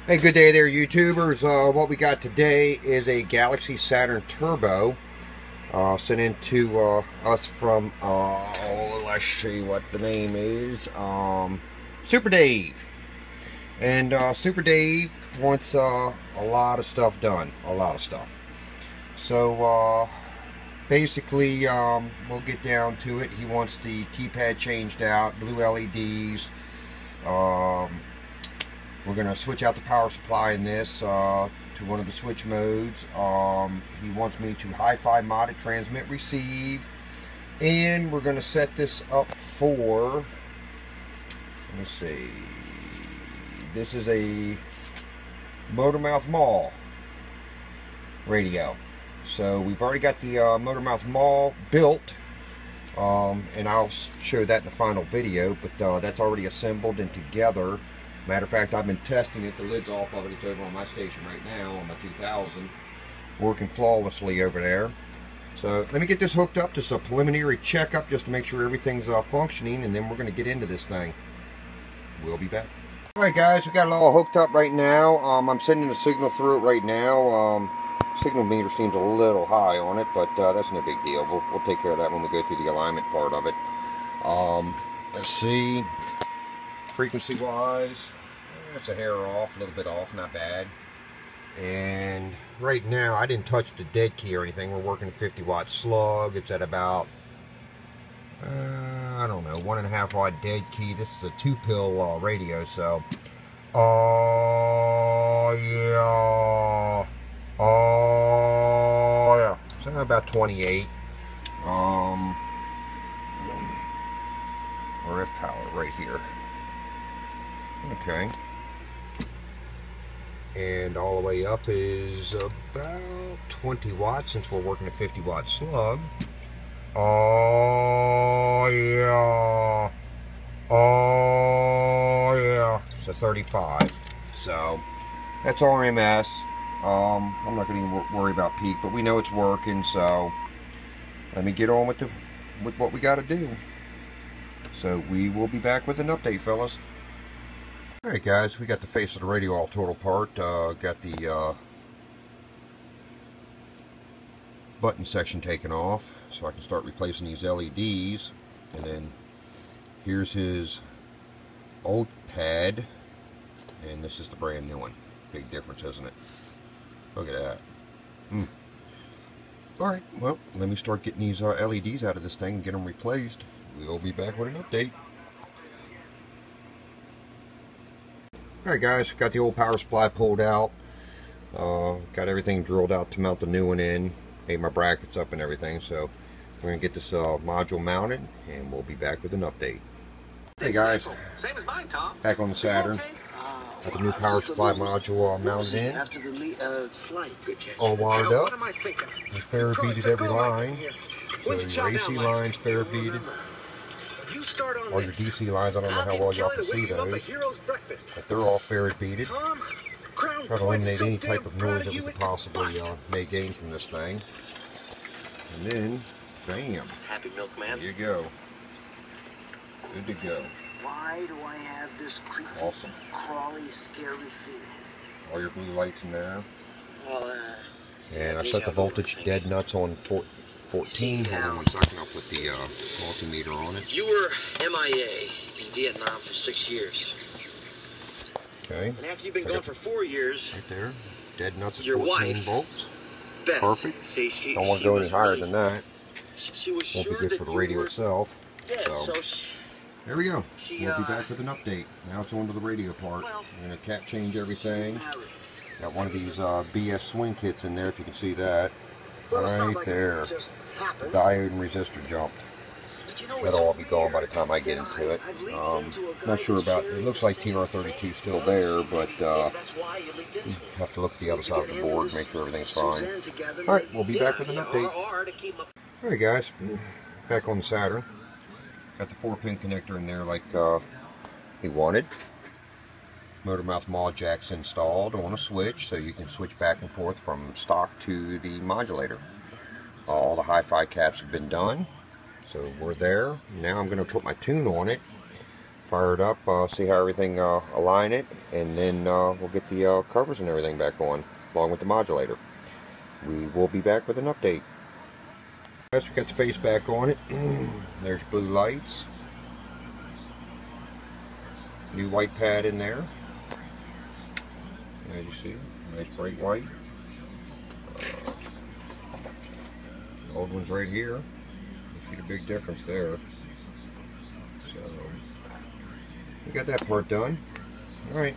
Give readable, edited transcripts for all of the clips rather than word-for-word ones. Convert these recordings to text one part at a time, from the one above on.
Hey, good day there, YouTubers. What we got today is a Galaxy Saturn Turbo sent in to us from, let's see what the name is, Super Dave. And Super Dave wants a lot of stuff done, a lot of stuff. So basically, we'll get down to it. He wants the keypad changed out, blue LEDs. We're going to switch out the power supply in this to one of the switch modes. He wants me to HiFi mod it, transmit, receive. And we're going to set this up for, let's see, this is a motor mouth maul radio. So we've already got the motor mouth maul built. And I'll show that in the final video, but that's already assembled and together. Matter of fact, I've been testing it. The lid's off of it. It's over on my station right now on my 2000. Working flawlessly over there. So let me get this hooked up. Just a preliminary checkup just to make sure everything's functioning, and then we're going to get into this thing. We'll be back. Alright guys, we got it all hooked up right now. I'm sending the signal through it right now. Signal meter seems a little high on it, but that's no big deal. We'll take care of that when we go through the alignment part of it. Let's see. Frequency wise, it's a hair off, a little bit off, not bad. And right now, I didn't touch the dead key or anything. We're working a 50-watt slug. It's at about, I don't know, 1.5 watt dead key. This is a 2-pill radio, so. Oh yeah. Oh yeah. So about 28. RF power right here. Okay. And all the way up is about 20 watts since we're working a 50-watt slug. Oh yeah. Oh yeah. So 35. So that's RMS. I'm not going to even worry about peak, but we know it's working, so let me get on with what we got to do. So we will be back with an update, fellas. Alright guys, we got the face of the radio all total apart. Got the button section taken off so I can start replacing these LEDs. And then here's his old pad, and this is the brand new one. Big difference, isn't it? Look at that. Alright, well, let me start getting these LEDs out of this thing and get them replaced. We'll be back with an update. Alright guys, got the old power supply pulled out. Got everything drilled out to mount the new one in. Made my brackets up and everything, so we're going to get this module mounted and we'll be back with an update. Hey guys, same as mine, Tom. back on the Saturn. Got the new power supply module mounted in. All wired up. We Farabeated every line. So your AC lines Farabeated. Or your DC lines, I don't know how well y'all can see those, but they're all Farabeated. Try to eliminate any type of noise that we could possibly may gain from this thing. And then, bam, Happy Milkman. There you go. Good to go. Why do I have this creepy, Awesome. crawly, scary feeling? All your blue lights in there. Well, And I set the voltage dead nuts on 14. Hold on 1 second, I'll put the multimeter on it. You were MIA in Vietnam for 6 years. Okay. And after you've been gone for 4 years, Right there. Dead nuts at your 14 wife, volts. Beth, Perfect. see, Don't want to go any higher than that. She was Won't sure be good for the radio itself. dead, So there we go. she, We'll be back with an update. Now it's on to the radio part. well, I'm going to cap change everything. Got one of these BS swing kits in there, if you can see that. Right there. The diode and resistor jumped. That'll all be gone by the time I get into it. Not sure about it. It looks like TR32 still there, but have to look at the other side of the board and make sure everything's fine. Alright, we'll be back with an update. Alright guys, back on the Saturn. Got the 4-pin connector in there like we wanted. Motor mouth maul jacks installed on a switch, so you can switch back and forth from stock to the modulator. All the HiFi caps have been done, so we're there. Now I'm going to put my tune on it fire it up, see how everything align it, and then we'll get the covers and everything back on, along with the modulator. We will be back with an update. Guys, we got the face back on it. There's blue lights. New white pad in there. As you see, nice bright white. The old one's right here. You see the big difference there. So we got that part done. Alright,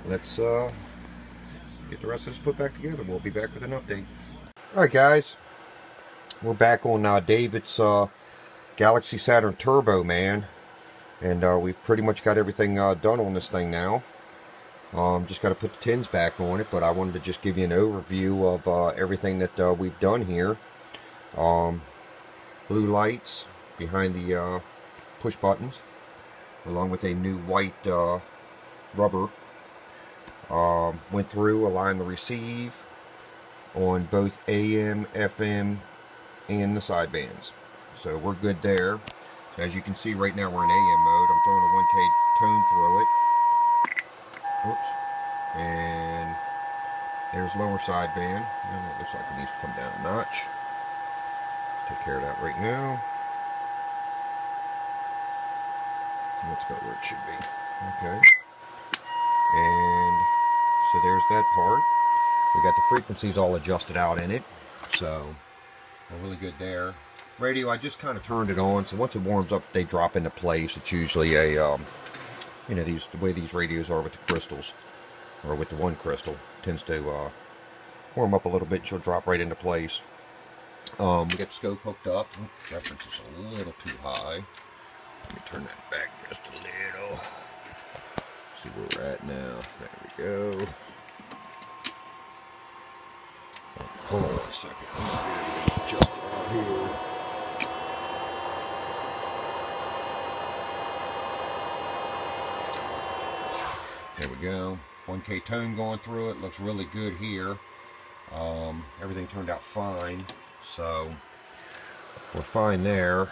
let's get the rest of this put back together. We'll be back with an update. Alright guys, we're back on David's Galaxy Saturn Turbo, man. And we've pretty much got everything done on this thing now. Just got to put the tins back on it, but I wanted to just give you an overview of everything that we've done here. Blue lights behind the push buttons, along with a new white rubber. Went through, aligned the receive on both AM, FM, and the sidebands. So we're good there. So as you can see right now we're in AM mode. I'm throwing a 1K tone through it. Oops. And there's lower sideband. It looks like it needs to come down a notch. Take care of that right now. That's about where it should be. Okay. And so there's that part. We got the frequencies all adjusted out in it. So we're really good there. Radio, I just kind of turned it on. So once it warms up, they drop into place. It's usually a, you know, the way these radios are with the crystals, or with the one crystal, tends to warm up a little bit. She'll drop right into place. We got the scope hooked up. Reference is a little too high. Let me turn that back just a little. See where we're at now. There we go. Oh, hold on a second. Just out here. There we go. 1K tone going through it. Looks really good here. Everything turned out fine. So we're fine there.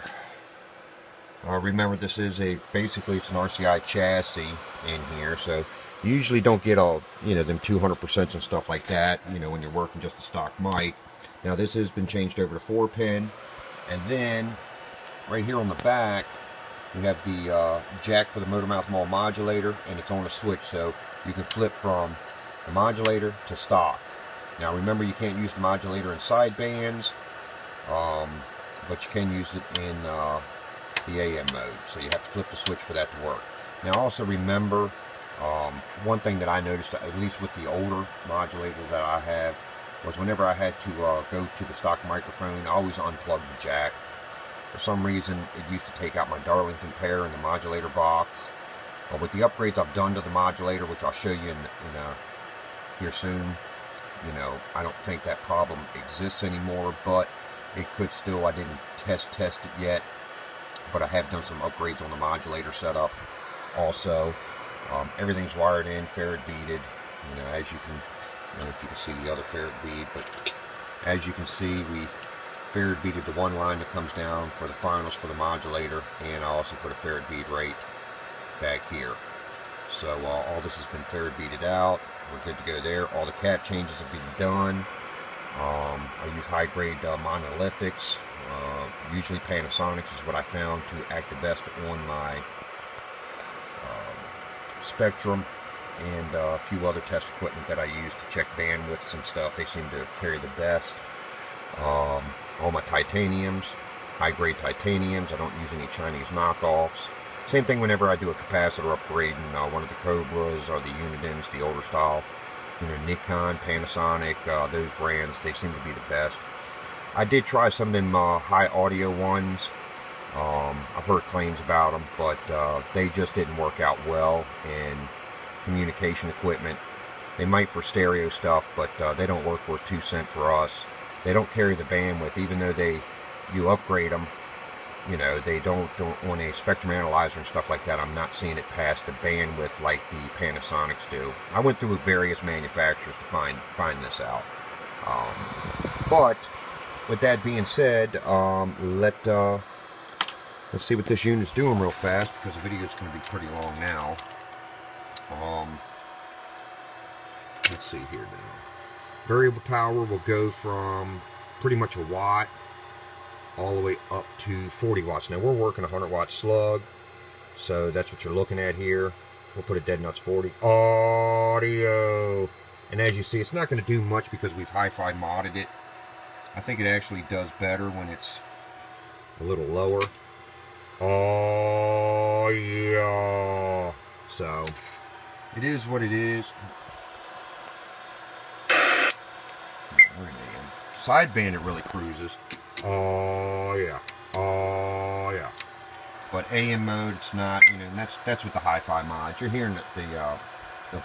Remember, this is basically it's an RCI chassis in here, so you usually don't get all, you know, them 200% and stuff like that, you know, when you're working just a stock mic. Now this has been changed over to 4-pin, and then right here on the back we have the jack for the motor mouth mall modulator, and it's on a switch, so you can flip from the modulator to stock. Now remember, you can't use the modulator in sidebands, but you can use it in the AM mode, so you have to flip the switch for that to work. Now also remember, one thing that I noticed, at least with the older modulator that I have, was whenever I had to go to the stock microphone, I always unplugged the jack. For some reason, it used to take out my Darlington pair in the modulator box. With the upgrades I've done to the modulator, which I'll show you in here soon, you know, I don't think that problem exists anymore, but it could still. I didn't test it yet, but I have done some upgrades on the modulator setup. Also, everything's wired in, ferret beaded. You know, as you can, I don't know if you can see the other ferret bead, but as you can see, we ferret beaded the one line that comes down for the finals for the modulator, and I also put a ferret bead right back here. So all this has been ferret beaded out. We're good to go there. All the cap changes have been done. I use high-grade monolithics. Usually Panasonics is what I found to act the best on my Spectrum, and a few other test equipment that I use to check bandwidths and stuff. They seem to carry the best. All my titaniums, high-grade titaniums. I don't use any Chinese knockoffs. Same thing whenever I do a capacitor upgrade in one of the Cobras or the Unidens, the older style. You know, Nikon, Panasonic, those brands, they seem to be the best. I did try some of them high audio ones. I've heard claims about them, but they just didn't work out well in communication equipment. They might for stereo stuff, but they don't work worth 2 cents for us. They don't carry the bandwidth, even though you upgrade them. You know, they don't on a spectrum analyzer and stuff like that. I'm not seeing it pass the bandwidth like the Panasonics do. I went through with various manufacturers to find this out. But with that being said, let Let's see what this unit's doing real fast, because the video is going to be pretty long now. Let's see here now. Variable power will go from pretty much a watt all the way up to 40 watts. Now we're working a 100 watt slug, so that's what you're looking at here. We'll put it dead nuts 40. Audio. And as you see, it's not going to do much because we've HiFi modded it. I think it actually does better when it's a little lower. Oh yeah. So it is what it is. Sideband it really cruises. Oh yeah. Oh yeah. But AM mode it's not, you know, and that's with the HiFi mods. You're hearing the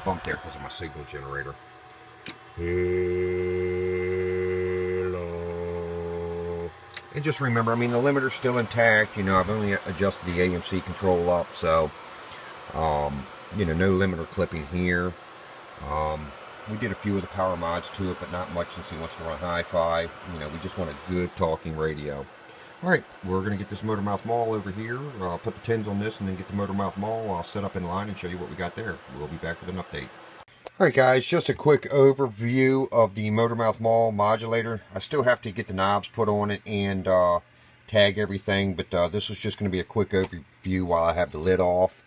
bump there because of my signal generator. Hello. And just remember, I mean, the limiter's still intact. You know, I've only adjusted the AMC control up, so you know, no limiter clipping here. We did a few of the power mods to it, but not much since he wants to run HiFi. You know, we just want a good talking radio. Alright, we're going to get this motor mouth maul over here. Put the tins on this and then get the motor mouth maul set up in line and show you what we got there. We'll be back with an update. Alright guys, just a quick overview of the motor mouth maul modulator. I still have to get the knobs put on it and tag everything, but this was just going to be a quick overview while I have the lid off.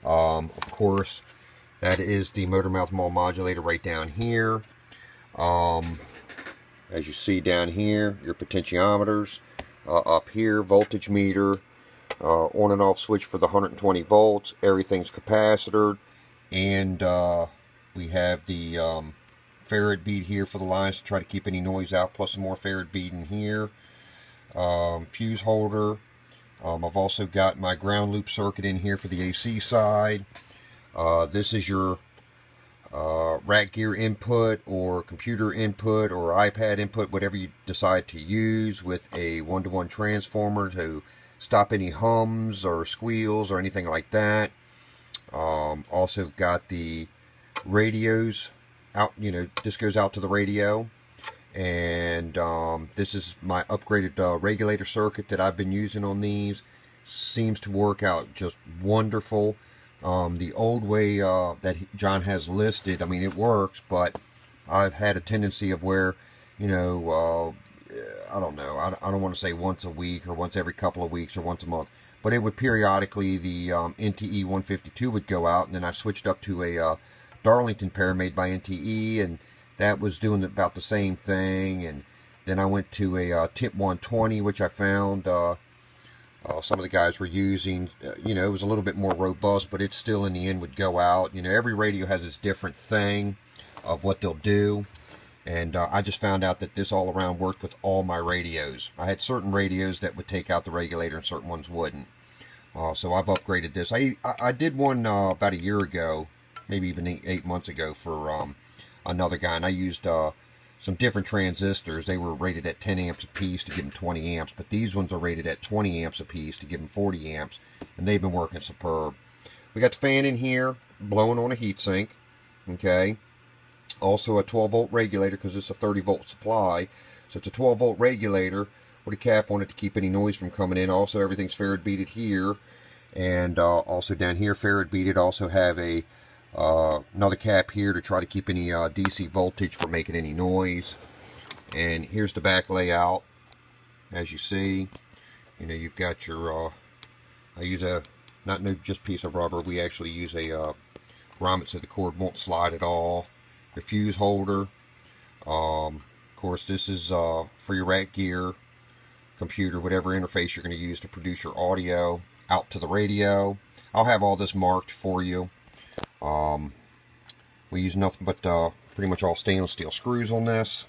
Of course, that is the motor mouth maul modulator right down here. As you see down here, your potentiometers. Up here, voltage meter, on and off switch for the 120 volts. Everything's capacitor, and we have the farad bead here for the lines to try to keep any noise out, plus some more farad bead in here. Fuse holder. I've also got my ground loop circuit in here for the AC side. This is your rack gear input or computer input or iPad input, whatever you decide to use, with a 1-to-1 transformer to stop any hums or squeals or anything like that. Also got the radios out, you know, this goes out to the radio. And this is my upgraded regulator circuit that I've been using on these. Seems to work out just wonderful. The old way that John has listed, I mean, it works, but I've had a tendency of where, you know, I don't know, I don't want to say once a week or once every couple of weeks or once a month, but it would periodically, the NTE 152 would go out, and then I switched up to a Darlington pair made by NTE, and that was doing about the same thing. And then I went to a Tip 120, which I found some of the guys were using. You know, it was a little bit more robust, but it still in the end would go out. You know, every radio has its different thing of what they'll do, and I just found out that this all around worked with all my radios. I had certain radios that would take out the regulator and certain ones wouldn't. So I've upgraded this. I did one about a year ago, maybe even 8 months ago, for another guy, and I used some different transistors. They were rated at 10 amps a piece to give them 20 amps, but these ones are rated at 20 amps a piece to give them 40 amps, and they've been working superb. We got the fan in here blowing on a heatsink, okay. Also a 12 volt regulator, because it's a 30 volt supply, so it's a 12 volt regulator with a cap on it to keep any noise from coming in. Also, everything's farad beaded here, and also down here farad beaded. Also have a another cap here to try to keep any DC voltage from making any noise. And here's the back layout. As you see, you know, you've got your I use a not no just piece of rubber. We actually use a grommet so the cord won't slide at all. Your fuse holder. Of course, this is for your rack gear, computer, whatever interface you're going to use to produce your audio out to the radio. I'll have all this marked for you. We use nothing but pretty much all stainless steel screws on this,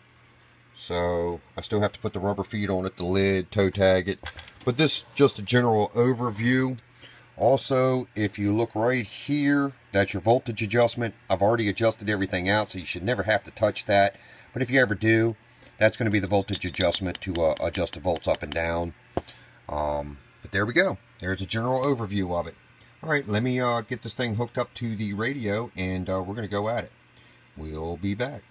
so I still have to put the rubber feet on it, the lid, toe tag it, but this just a general overview. Also, if you look right here, that's your voltage adjustment. I've already adjusted everything out, so you should never have to touch that, but if you ever do, that's going to be the voltage adjustment to adjust the volts up and down. But there we go. There's a general overview of it. Alright, let me get this thing hooked up to the radio, and we're going to go at it. We'll be back.